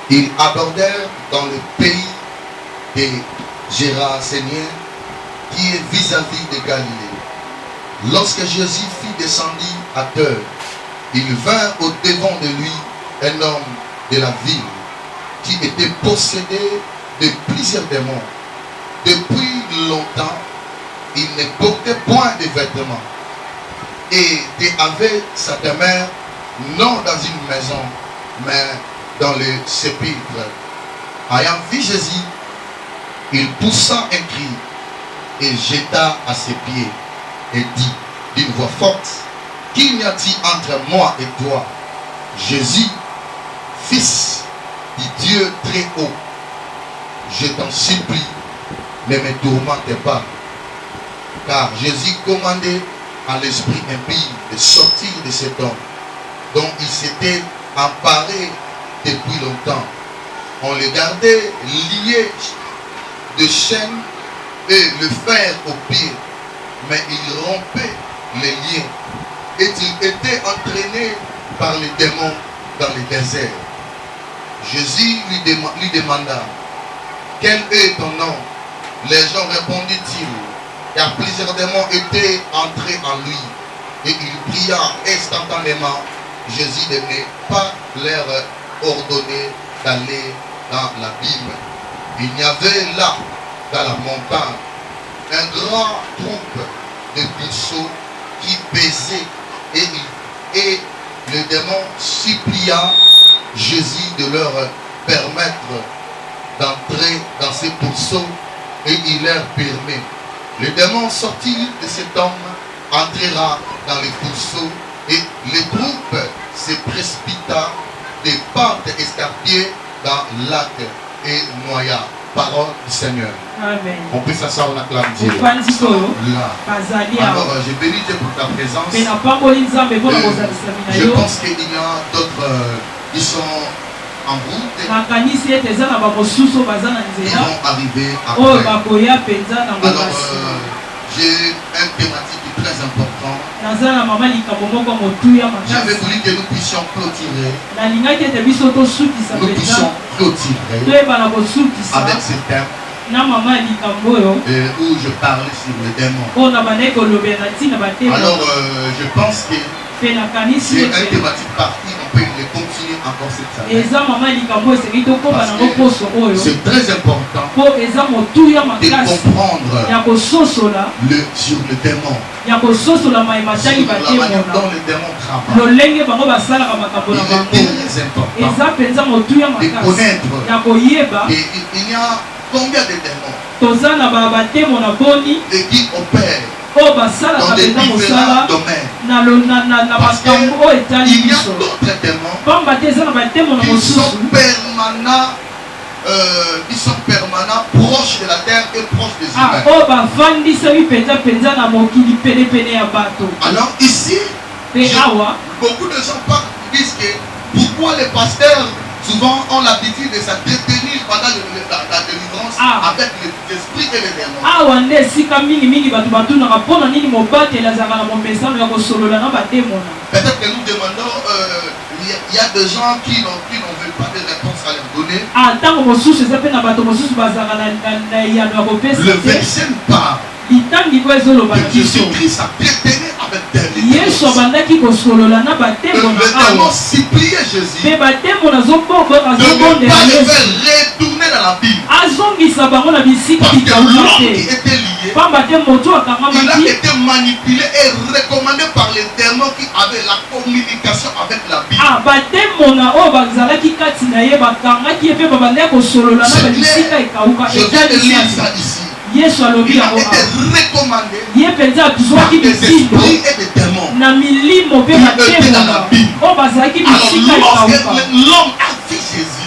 Ils abordèrent dans le pays des Géraséniens qui est vis-à-vis de Galilée. Lorsque Jésus fut descendu à terre, il vint au devant de lui un homme de la ville qui était possédé de plusieurs démons. Depuis longtemps, il ne portait point de vêtements et avait sa demeure non dans une maison, mais dans le sépulcre. Ayant vu Jésus, il poussa un cri et jeta à ses pieds et dit d'une voix forte: Qu'il n'y a-t-il entre moi et toi, Jésus, fils du Dieu très haut? Je t'en supplie, ne me tourmente pas. Car Jésus commandait à l'esprit impie de sortir de cet homme, dont il s'était emparé depuis longtemps. On le gardait lié de chaînes et le fer au pied, mais il rompait les liens et il était entraîné par les démons dans le désert. Jésus lui demanda: Quel est ton nom? Les gens répondit-il, car plusieurs démons étaient entrés en lui, et il pria instantanément Jésus de ne pas leur ordonner d'aller dans l'abîme. Il y avait là, dans la montagne, un grand troupe de puceaux qui baisaient, et le démon supplia Jésus de leur permettre d'entrer dans ces pourceaux, et il leur permet. Le démon sortit de cet homme, entra dans les pourceaux, et le groupe se précipita des pentes escarpées dans le lac et noya. Parole du Seigneur. Amen. On peut s'asseoir, on acclame Dieu. Là. Alors, je bénis Dieu pour ta présence. Je pense qu'il y a d'autres qui sont en route. Ils vont arriver après. Alors, j'ai une thématique très importante. J'avais voulu que nous puissions clôturer. Nous puissions clôturer avec ce thème où je parlais sur le démon. Alors, je pense que c'est une thématique partie, on peut le continuer encore cette semaine. C'est très important de comprendre sur le démon, sur la manière dont le démon travaille. Il est très important de connaître. Et il y a combien de démons et qui opèrent dans des différents domaines. Parce qu'il y a d'autres démons qui sont permanents, proches de la terre et proches des humains. Alors ici, beaucoup de gens disent que pourquoi les pasteurs souvent ont l'habitude de s'entretenir pendant la délivrance avec l'esprit et les démons. Peut-être que nous demandons, il y a des gens qui n'en veulent pas de réponse à leur donner. Le verset parle que Jésus-Christ a traité avec des démons. Le démon suppliait Jésus de ne pas les faire retourner dans la Bible. Parce que l'homme qui était lié, il a été manipulé et recommandé par les démons qui avaient la communication avec la Bible. Je viens de lire ça ici. Il a été recommandé par des esprits et des démons qui étaient dans la Bible. Alors lorsque l'homme a vu Jésus,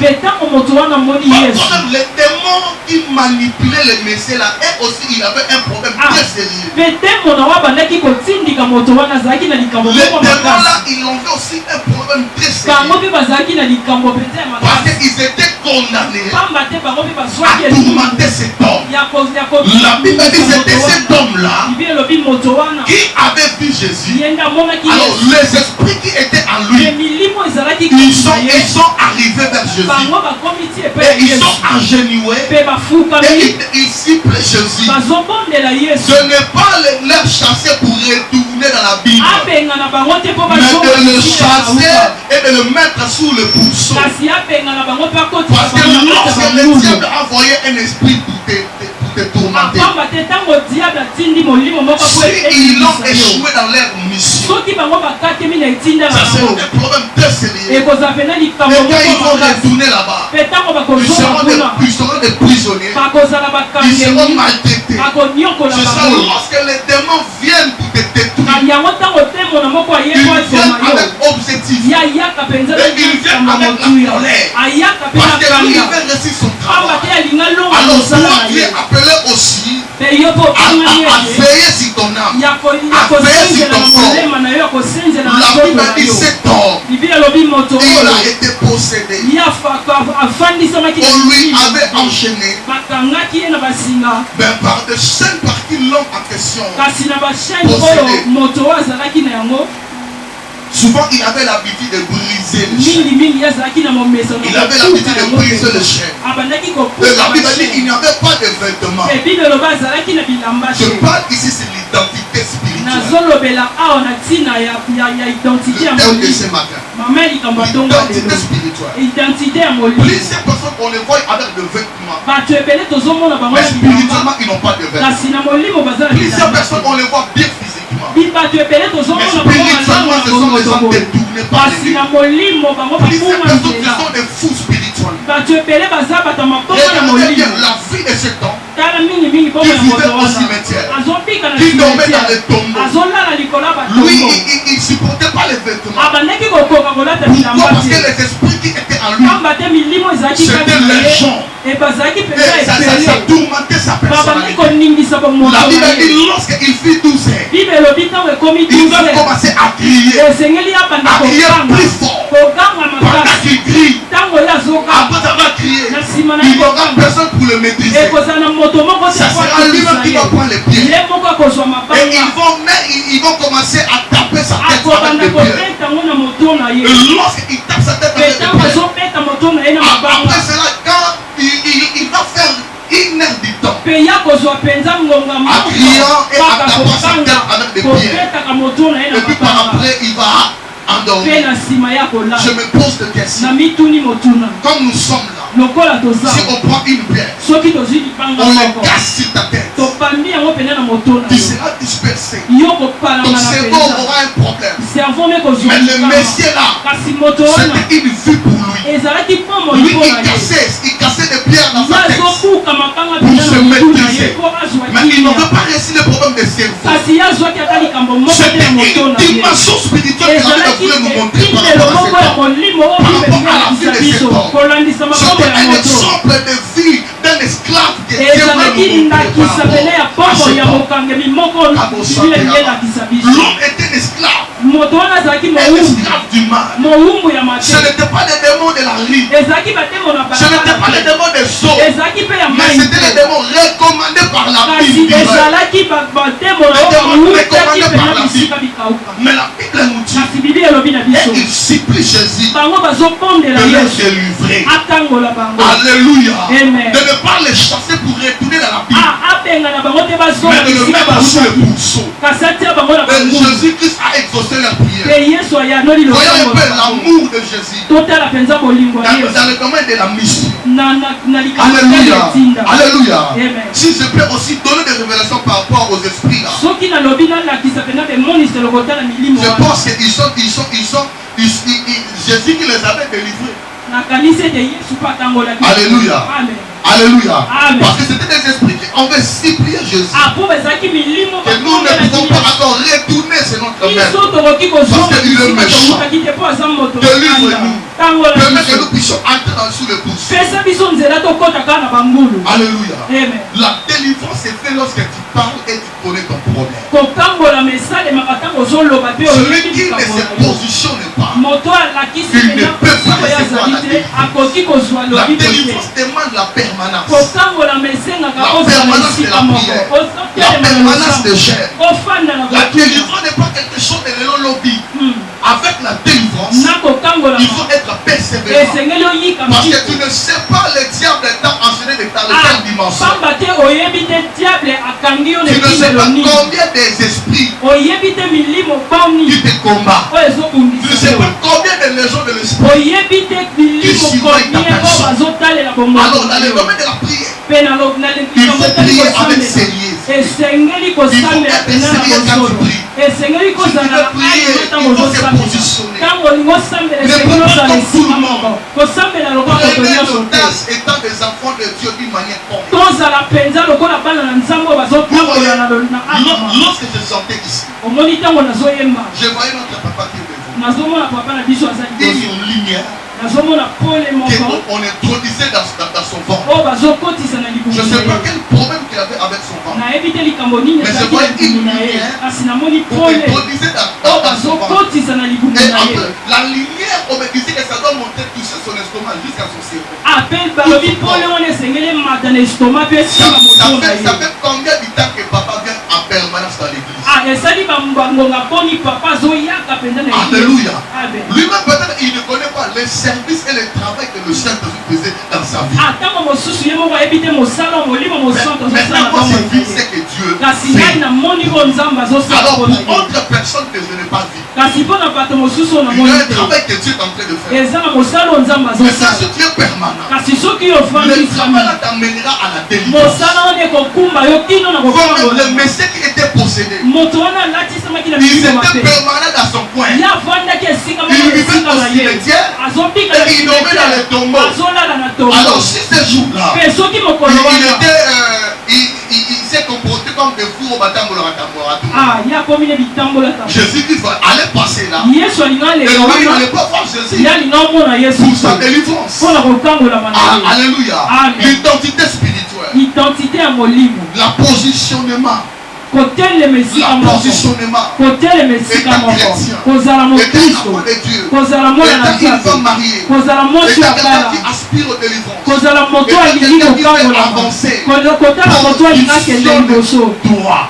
les démons qui manipulaient les messieurs là, et aussi il avait un problème très sérieux. Les démons là, ils ont fait aussi un problème très sérieux. Parce qu'ils étaient condamnés à tourmenter cet homme. La Bible dit que c'était cet homme-là qui avait vu Jésus. Alors les esprits qui étaient en lui, ils sont arrivés vers Jésus. Et ils sont agenouillés. Et ils ciblent Jésus. Ce n'est pas leur chasser pour retourner dans la Bible, mais de le chasser et de le mettre sous le pourceau. Parce que lorsque le diable a envoyé un esprit pour te tourmenter, s'ils ont échoué dans leur mission, ça c'est un problème très sérieux. Et quand ils vont retourner là-bas, ils seront des prisonniers, ils seront maltraités. C'est ça, lorsque les démons viennent pour te détruire, ils viennent avec objectif, et ils viennent avec la colère, parce que lui il veut réussir son travail. Alors toi tu es appelé aussi à veiller sur ton âme, à veiller sur ton corps. La Bible dit cet homme, il a été possédé. On lui avait enchaîné, mais par de chaînes par qui l'homme en question possédé. Souvent il avait l'habitude de briser les chaînes. Il avait l'habitude de briser les chaînes. Et la Bible dit qu'il n'y avait pas de vêtements. Je parle ici sur l'identité spirituelle. Le thème de ce matin. L'identité spirituelle. Plusieurs personnes on les voit avec des vêtements, mais spirituellement ils n'ont pas de vêtements. Plusieurs personnes on les voit bien physiquement, mais spirituellement ce sont des gens détournés par l'ennemi. Plusieurs personnes qui sont des fous spirituels. Regardez bien la vie de cet homme qui vivait au cimetière, qui dormait dans les tombeaux. Lui, il ne supportait pas les vêtements. Pourquoi? Parce que les esprits qui étaient en lui, c'était les gens. Et ça tourmentait sa personnalité. La Bible dit lorsqu'il fit 12 ans, il va commencer à crier plus fort. Pendant qu'il crie, après avoir crié, il n'y aura personne pour le maîtriser. Ça sera lui-même qui va prendre les pieds. Et ils vont commencer à taper sa tête avec les pieds. Et lorsqu'il tape sa tête avec les pieds, après cela, quand il va faire une heure du temps, en criant et en tapant sa tête avec les pieds, et puis par après il va endormir. Je me pose des questions. Comme nous sommes là, si on prend une pierre, on la casse sur ta tête, tu seras dispersé. Ton cerveau aura un problème. Mais le Messie là, c'était une vue pour lui. Lui, il cassait des pierres dans sa tête pour se maîtriser. Mais il n'avait pas réussi le problème de cerveau. C'était une dimension spirituelle qu'il avait voulu nous montrer par rapport à la vie de cet homme. C'était un exemple de vie d'un esclave que Dieu voulait nous montrer par rapport à cet homme. L'homme était un esclave. Un esclave du mal. Ce n'était pas les démons de la rue. Ce n'était pas les démons des sauts. Mais c'était les démons recommandés par la Bible. Mais la Bible nous dit, et il supplie Jésus de les délivrer. Alléluia. De ne pas les chasser pour retourner dans la Bible, mais de le mettre sous le pourceau. Jésus-Christ a exaucé leur prière. Voyons un peu l'amour de Jésus dans le domaine de la mission. Alléluia. Alléluia. Si je peux aussi donner des révélations par rapport aux esprits là, je pense que Jésus qui les avait délivrés. Alléluia. Alléluia. Parce que c'était des esprits qui avaient supplié Jésus. Que nous ne pouvons pas encore retourner sur notre mère. Parce qu'il est méchant. Délivre-nous. Permets que nous puissions entrer sous le pouce. Alléluia. La délivrance est faite lorsque tu parles et tu connais ton problème. Celui qui ne se positionne pas, il ne peut pas recevoir la délivrance. La délivrance demande la permanence. La permanence de la prière. La permanence de chair. La délivrance n'est pas quelque chose de l'élon lobby. Avec la délivrance, il faut être persévérant. persévérant. Parce que tu ne sais pas le diable t'a enchaîné de ta quelle dimension. Tu ne sais pas combien des esprits qui te combattent. Tu ne sais pas combien de légions de l'esprit qui surveillent ta personne. Alors dans le domaine de la prière, il faut prier avec sérieux. Il faut être sérieux quand tu pries. Si tu veux prier, il faut se positionner. Ne prenez pas comme tout le monde. Prenez l'audace étant des enfants de Dieu d'une manière complète. Lorsque je sortais ici, je voyais notre papa qui est devant. Et une lumière qu'on introduisait dans son ventre. Je ne sais pas quel problème qu'il avait avec son ventre. Mais je voyais une lumière qu'on introduisait dans son ventre. Et après, la lumière, on me disait que ça doit monter toucher son estomac jusqu'à son cerveau. Ça fait combien de temps que papa vient en permanence dans l'église? Alléluia. Lui-même peut-être il ne connaît pas les services et le travail que le Saint-Esprit faisait dans sa vie. Maintenant, c'est vu ce que Dieu fait. Alors pour autre personne que je n'ai pas vu, il y a un travail que Dieu est en train de faire. Mais ça, ce qui est permanent, le travail là t'amènera à la délivrance. Comme le Messie qui était possédé, il était permanent dans son coin. Il vivait au cimetière et il dormait dans les tombeaux. Alors si ce jour-là, il s'est comporté comme des fous au bâtiment. Jésus-Christ allait passer là. Et lui, il n'allait pas voir Jésus pour sa délivrance. Alléluia. L'identité spirituelle. La positionnement. La positionnement. Étant chrétien. Étant enfant de Dieu. Étant une femme mariée. Étant quelqu'un qui aspire aux délivrances. Étant quelqu'un qui fait avancer. Positionne-toi.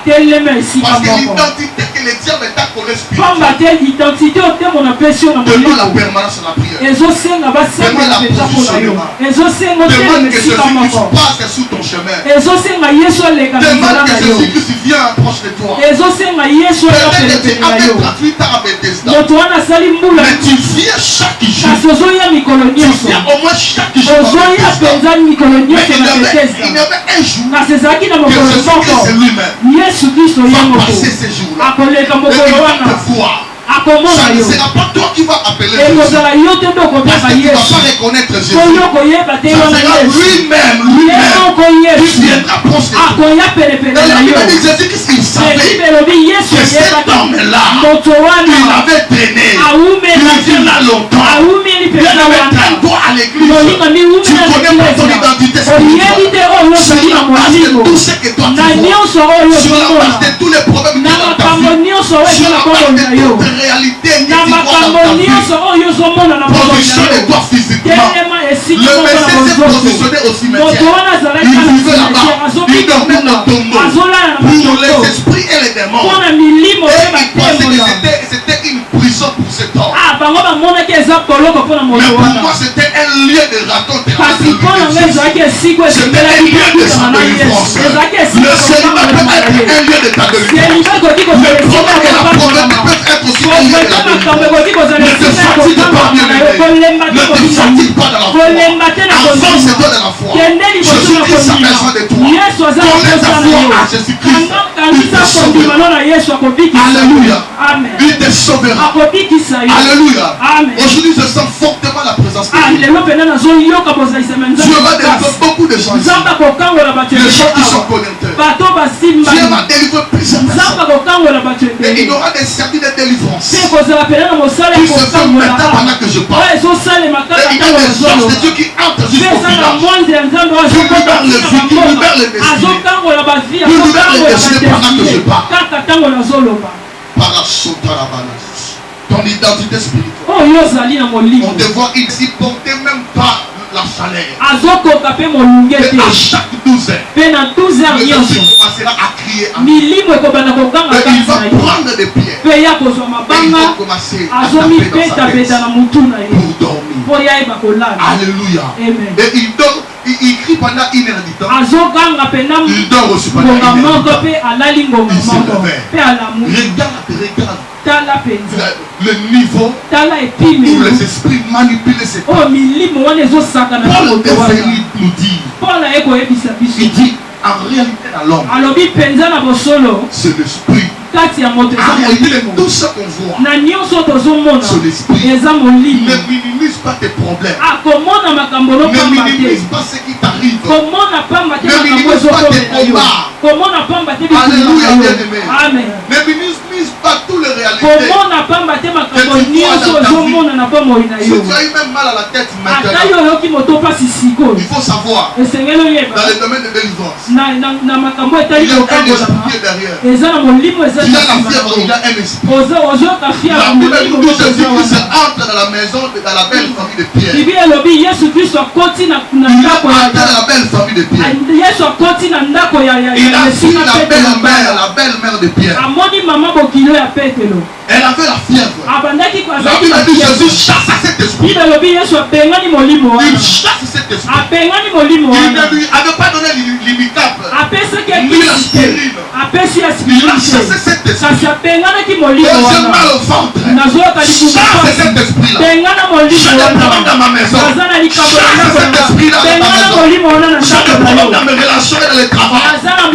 Parce que l'identité que le diable est collée spirituelle demande la permanence de la prière. Demande la positionnement. Demande que Jésus-Christ passe sous ton chemin. Demande que Jésus-Christ vienne proche de toi. Peut-être que tu avais 38 ans à Bethesda. Mais tu viens chaque jour. Tu viens au moins chaque jour. Mais il y avait un jour que Jésus-Christ lui-même va passer ces jours-là. Et il va te voir. Ça ne sera pas toi qui vas appeler Jésus. Parce que tu ne vas pas reconnaître Jésus. Ça sera lui-même qui viendra proche de toi. Et la Bible dit Jésus-Christ, il savait que cet homme-là, il avait traîné. Il vient là longtemps. Il avait traîné toi à l'église. Tu ne connais pas ton identité spirituelle. Sur la base de tout ce que toi tu vois. Sur la base de tous les problèmes que tu as dans ta vie. Sur la base de toute réalité que tu vois dans ta vie. Positionne-toi physiquement. Le Messie s'est positionné au cimetière. Il vivait là-bas. Il dormait dans ton tombeau. Pour les esprits et les démons. Et il pensait que c'était une prison pour cet homme. Mais pour moi c'était un lieu de racontement. C'était un lieu de sa délivrance. Le Seigneur peut être un lieu de ta délivrance. Le problème et la pauvreté peuvent être aussi un lieu de la délivrance. Ne te fatigue pas, bien-aimé. Ne te fatigue pas dans la foi. Avance-toi dans la foi. Jésus-Christ a besoin de toi. Connais ta foi à Jésus-Christ. Il te sauvera. Alléluia. Il te sauvera. Alléluia. Aujourd'hui je sens fortement la présence de Dieu. Dieu va délivrer beaucoup de gens ici. Les gens qui sont connectés. Dieu va délivrer plusieurs personnes. Et il y aura des services de délivrance qui se font maintenant pendant que je parle. Et il y a des gens de Dieu qui entrent jusqu'au village. Qui libèrent le vie, qui libèrent les destinées. Qui libèrent les destinées pendant que je parle. Ton identité spirituelle. On te voit ici porter même pas la chaleur. Et à chaque 12 heures, le Jésus commencera à crier en et il va prendre des pierres. Et il va commencer à taper dans sa tête pour dormir. Alléluia. Amen. Et il dort, il crie pendant 1 heure du temps. Il dort aussi pendant 1 heure du temps. Il se réveille. Regarde le niveau où les esprits manipulent ces temps. Paul est venu nous dire. Il dit en réalité dans l'homme, c'est l'esprit. En réalité, tout ce qu'on voit, c'est l'esprit. Ne minimise pas tes problèmes. Ne minimise pas ce qui t'arrive. Ne minimise pas tes combats. Alléluia, bien-aimé. Ne minimise pas toutes les réalités. Si tu as eu même mal à la tête maintenant, il faut savoir, dans le domaine de délivrance, il y a un esprit qui est derrière. Il y a la fièvre, il y a un esprit. La Bible nous dit Jésus-Christ entre dans la maison, dans la belle famille de Pierre. Il entre dans la belle famille de Pierre. Il a vu la belle-mère de Pierre. Elle avait la fièvre. La Bible dit Jésus chasse cet esprit. Il chasse cet esprit. Il ne lui avait pas donné l'imicap ni l'aspirine. Il a chassé cet esprit. J'ai mal au ventre. Chasse cet esprit-là. J'ai des problèmes dans ma maison. Chasse cet esprit-là dans ma maison. J'ai des problèmes dans mes relations et dans le travail.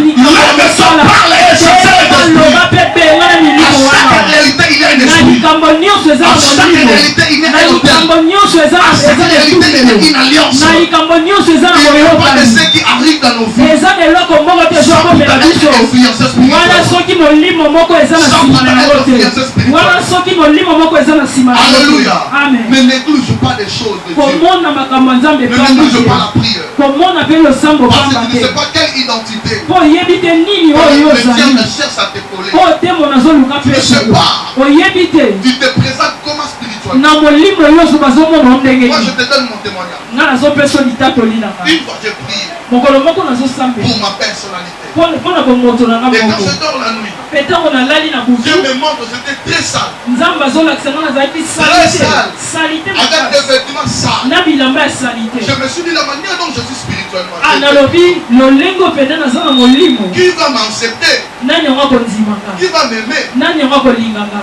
L'homme s'en parle et chasse cet esprit. À chaque réalité, il y a un esprit. À chaque réalité, il y a un hôtel. À chaque réalité, il y a une alliance. Il n'y a pas de ce qui arrive dans nos vies. Sans être influencé spirituellement. Alléluia. Ne néglige pas des choses de Dieu. Ne néglige pas la prière. Parce que tu ne sais pas quelle identité le diable cherche à te coller. Tu ne sais pas. Tu te présentes comment spirituellement. Moi je te donne mon témoignage. Une fois j'ai prié pour ma personnalité. Et quand je dors la nuit, Dieu me montre que c'était très sale. Très sale. Avec des vêtements sales. Je me suis dit la manière dont je suis spirituellement. Qui va m'accepter? Qui va m'aimer?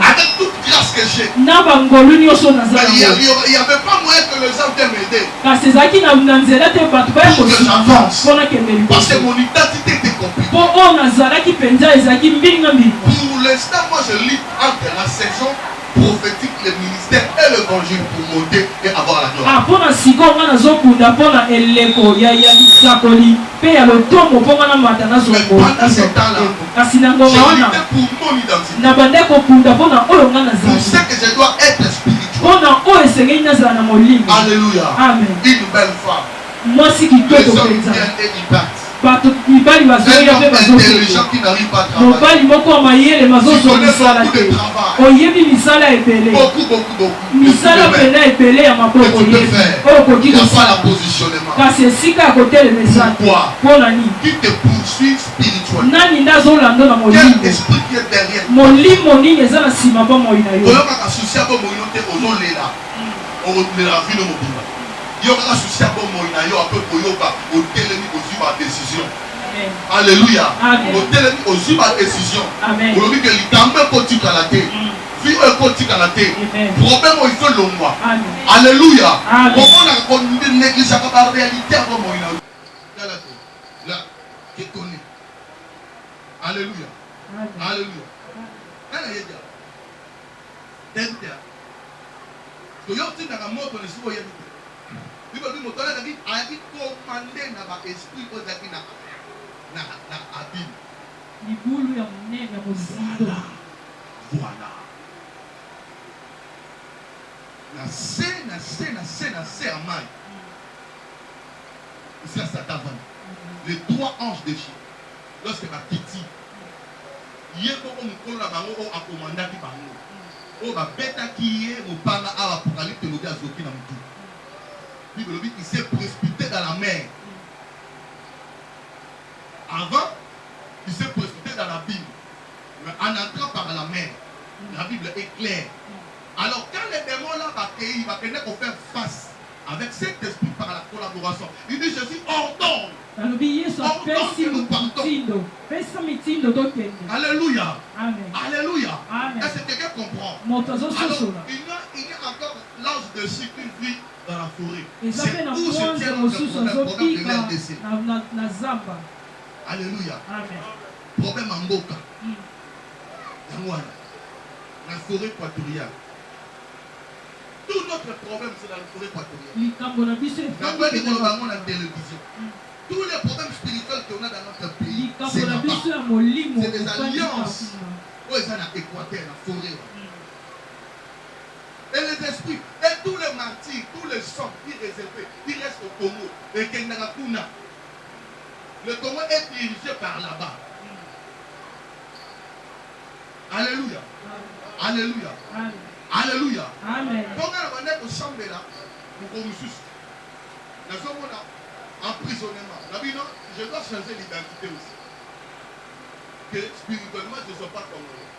Avec toute grâce que j'ai. Mais il n'y avait pas moyen que les gens viennent m'aider. Pour que j'avance. Parce que mon identité était compliquée. Pour l'instant, moi je lis entre la saison prophétique, le ministère et l'évangile pour monter et avoir la gloire. Mais pendant ce temps-là, je luttais pour mon identité. Pour ce que je dois être spirituel. Alléluia. Une belle femme. Les hommes viennent et ils partent. Un homme intelligent qui n'arrive pas à travailler. Tu connais beaucoup de travail. Beaucoup. Que tu peux faire. Il n'y a pas la positionnement. Pourquoi? Qui te poursuit spirituellement? Quel esprit qui est derrière toi? Décision. Alléluia. Aux décision. Problème il faut l'ombre. Alléluia. Comment on néglige la réalité avant moi? Là, qui connaît. Alléluia. Alléluia. Voilà. Na se amai. Ça Satan. Les 3 anges de Dieu. Lorsque la petite yeko omukolo bango o akomandaki bango. O ba beta kiye mopanga a apocalypse lobi azoki na mutu. Bible dit qu'il s'est précipité dans la mer. Avant, il s'est précipité dans la Bible. Mais en entrant par la mer, la Bible est claire. Alors quand les démons là va faire face avec cet esprit par la collaboration. Il dit Jésus ordonne. Alléluia. Amen. Alléluia. Amen. Est-ce que quelqu'un comprend? Alors, il y a encore l'ange de ce qui vit dans la forêt. C'est où se tient le problème de l'LDC. Alléluia. Amen. Problème en Boka. La forêt équatoriale. Tout notre problème, c'est dans la forêt équatoriale. La télévision. Tous les problèmes spirituels qu'on a dans notre pays, c'est là-bas. C'est des alliances. Où ils sont dans l'Équateur, dans la forêt. Et les esprits, et tous les martyrs, tous les sangs qui réservés, qui restent au Congo, et Kenagakuna. Le Congo est dirigé par là-bas. Alléluia. Alléluia. Alléluia. Amen. Quand on est au chambre là, nous sommes emprisonnement. Je dois changer l'identité aussi. Que spirituellement, je ne sois pas congolais.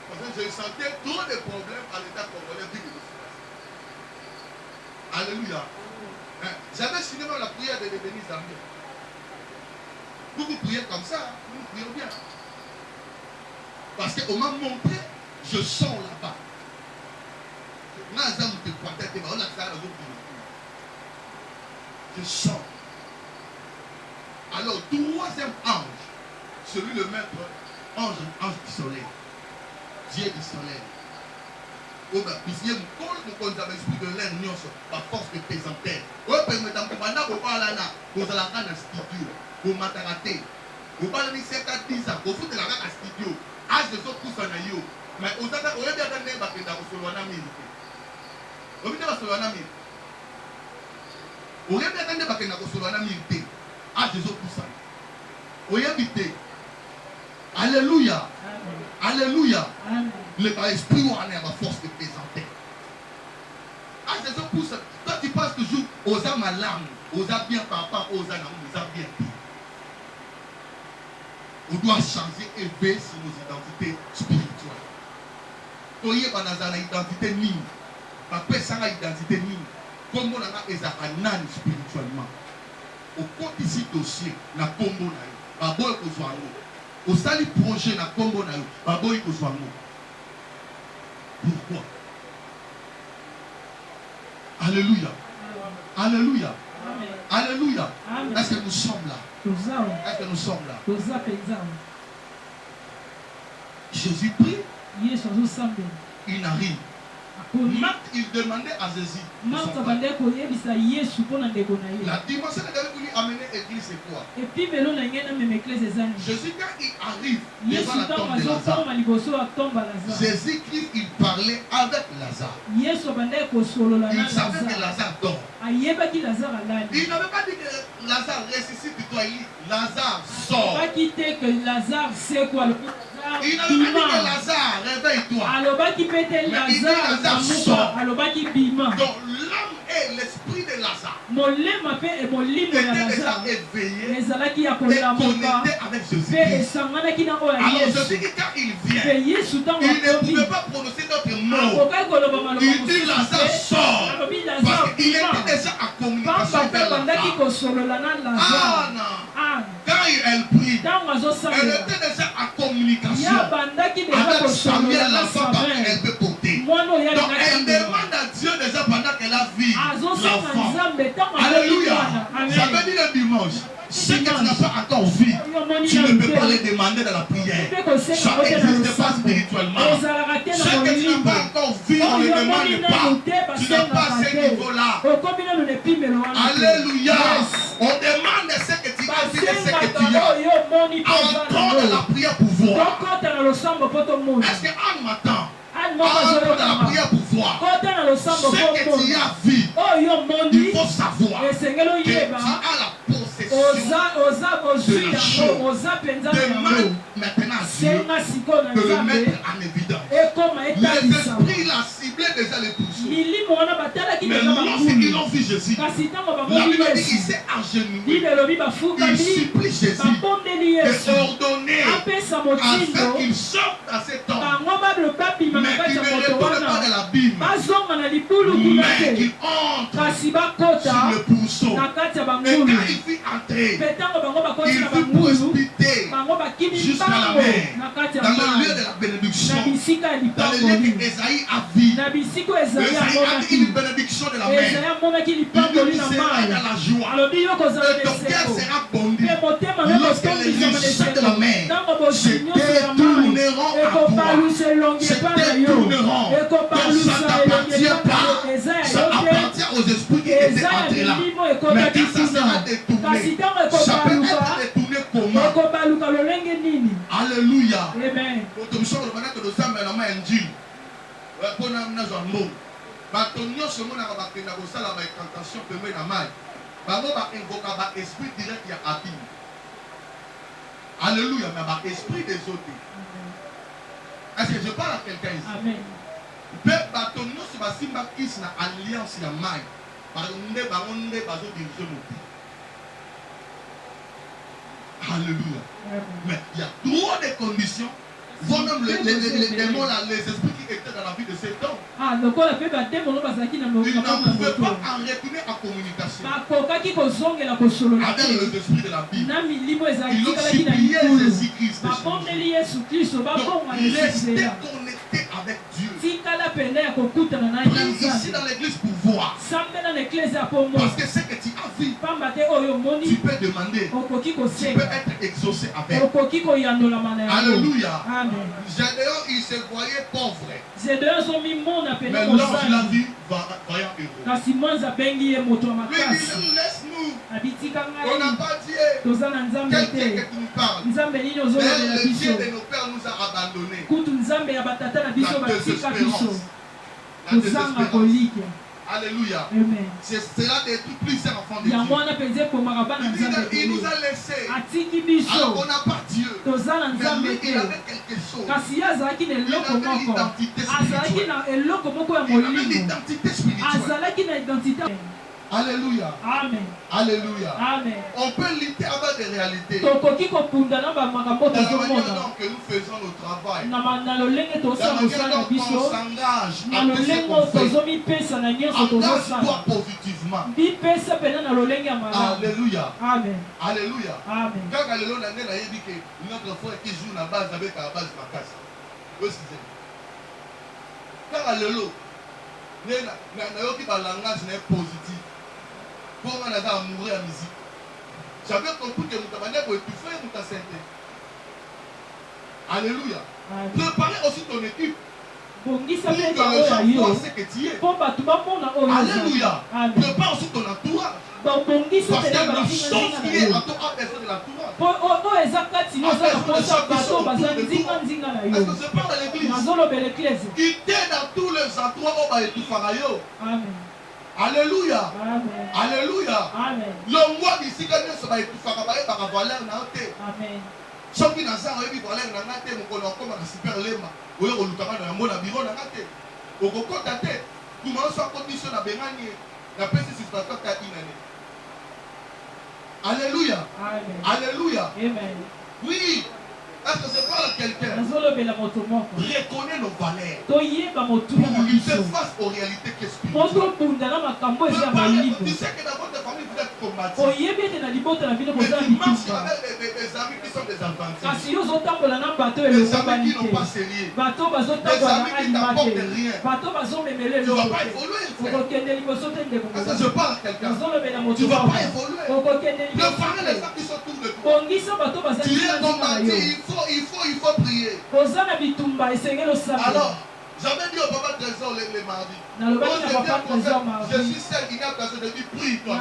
Parce que je sentais trop de problèmes à l'état congolais vu que je suis là. Alléluia. J'avais signé la prière de Denise Zambia. Vous priez comme ça, vous priez bien. Parce qu'on m'a montré, je sens là-bas. Je sens. Alors, troisième ange, celui le maître, ange du soleil, Dieu du soleil. Au bas, puisque nous avons l'esprit de l'air, nous par force de pesanteur. Au permettant que pendant que vous parlez là, vous allez dans le studio, vous m'attendez. Vous parlez de 7 à 10 ans, vous foutez la rage à studio. Âge de ce pouce en aïe. Mais vous avez bien gagné parce que vous avez solo en ami. Vous avez bien solo en ami. Vous avez bien gagné parce que vous avez solo en ami. Âge de ce pouce en aïe. Vous avez bien. Alléluia. Alléluia. L'esprit ou en est à force de présenter. Âge de ce pouce. Toi tu passes toujours aux âmes à l'âme. Aux âmes bien papa, aux âmes bien. On doit changer et veiller sur nos identités spirituelles. Toye banazana identité ni, papa sanga identité ni, comme on a ezakanani spirituellement. Au compte ici dossier na kombo na yo, baboy ko zwango. Au sali projet na kombo na yo, baboy ko zwango. Pourquoi? Alléluia. Alléluia. Alléluia. Est-ce que nous sommes là? Est-ce que nous sommes là? Jésus prie. Il arrive. Marc, il demandait à Jésus. La dimension de voulu amener l'église, c'est quoi? Jésus, quand il arrive devant la tombe de Lazare, Jésus-Christ, il parlait avec Lazare. Il savait que Lazare dort. Il n'avait pas dit que Lazare ressuscite de toi, il dit Lazare sort. Il n'avait pas dit que Lazare réveille-toi. Mais il dit Lazare sort. Donc l'âme et l'esprit de Lazare étaient déjà éveillés et connectés avec Jésus. Alors Jésus, quand il vient, il ne pouvait pas prononcer notre mot. Il dit Lazare sort. Parce qu'il était déjà en communication avec Lazare. Quand elle prie, elle était déjà en communication avec Samuel, l'enfant qu'elle peut porter. Donc elle demande à Dieu déjà pendant qu'elle a vu l'enfant. Alléluia. Ça veut dire le dimanche. Ce que tu n'as pas encore vu, tu ne peux pas le demander dans la prière. Ça n'existe pas spirituellement. Ce que tu n'as pas encore vu, on ne le demande pas. Tu n'as pas ce niveau-là. Alléluia. On demande ce que tu as vu et ce que tu as. Entrons dans la prière pour voir. Est-ce qu'Anne m'attend? Entrons dans la prière pour voir. Ce que tu as vu, il faut savoir que tu as la possession de la chose. Demande maintenant à Dieu de le mettre en évidence. Les esprits l'ont ciblé déjà les poursuivre. Mais lorsqu'ils l'ont vu Jésus, la Bible dit qu'il s'est agenouillé. Il supplie Jésus de ordonner afin qu'il sorte à cet homme, mais qu'il ne retourne pas dans l'abîme, mais qu'il entre sur le pourceau. Et quand il fut entré, il fut précipité jusqu'à la mer, dans le lieu de la bénédiction, dans le lieu qu'Ésaïe a vu. Ésaïe a vu une bénédiction de la mer. Il dit qu'il sera dans la joie. Et ton cœur sera bondi. Lorsque les riches de la mer se détourneront à toi, se détourneront. Donc ça t'appartient pas. Ça appartient aux esprits qui étaient entrés là. Mais quand ça sera détourné, ça peut être détourné comment? Alléluia. Amen. Alléluia, mais esprit des autres. Est-ce que je parle à quelqu'un ici? Amen. Alléluia. Mais il y a trop de conditions. Vont même les démons là, les esprits qui étaient dans la vie de cet homme. Ils ne pouvaient pas en retourner en communication avec les esprits de la Bible. Ils ont supplié Jésus-Christ. Donc, restez connectés avec Dieu. Prie ici dans l'église pour voir. Parce que ce que tu as vu, tu peux demander. Tu peux être exaucé avec. Alléluia. Gédéon, il se voyait pauvre. Mais l'ange l'a vu voyant heureux. Lui dit, laisse-nous. On n'a pas Dieu. Quel Dieu que tu nous parles? Mais le Dieu de nos pères nous a abandonnés. La désespérance. La désespérance. Alléluia. C'est cela détruit plusieurs enfants de Dieu. Il nous a laissés. Alors on n'a pas Dieu. Mais lui, il avait quelque chose. Il avait l'identité spirituelle. Il avait l'identité spirituelle. Alléluia. Amen. Alléluia. Amen. On peut lutter avec des réalités. Dans la manière dont que nous faisons notre travail. Dans la manière dont on s'engage à tout ce qu'on fait. Engage-toi positivement. Alléluia. Amen. Alléluia. Amen. Quand Alléluia a dit que notre frère qui joue la base avec la base de quand Alléluia n'a langage positif. Pour on a mourir à musique. J'avais compris que nous avons étouffé nous santé. Alléluia. Préparez aussi ton équipe. Pour que les gens voient ce que tu es. Alléluia. Prépare aussi ton entourage. Parce que la chose qui est en toi a besoin de l'entourage. Est-ce que je parle à l'église? Il t'aide dans tous les endroits où il y a. Amen. Alléluia. Amen. Alléluia. Amen. Le mois d'ici, quand nous sommes par valeur, amen. Ceux qui n'ont pas eu valeur, nous avons comme super lema. Nous avons un bureau. Nous avons contacté. Nous avons condition à Bengani. La paix c'est pas comme ta inane. Alléluia. Amen. Alléluia. Amen. Oui. Est-ce que je parle à quelqu'un? Reconnais nos valeurs. Pour lutter face aux réalités qui sont spirituelles. Tu sais que dans votre famille vous êtes combattus. Mais tu marches avec des amis qui sont des aventuriers. Des amis qui n'ont pas sérieux. Des amis qui t'apportent rien. Tu ne vas pas évoluer, frère. Est-ce que je parle à quelqu'un? Tu ne vas pas évoluer. Préparez les gens qui sont autour de toi. Tu es combattu. Il faut prier. Alors, j'avais dit au papa Trésor les mardis. Je suis seul qui n'a pas besoin de dire prie toi.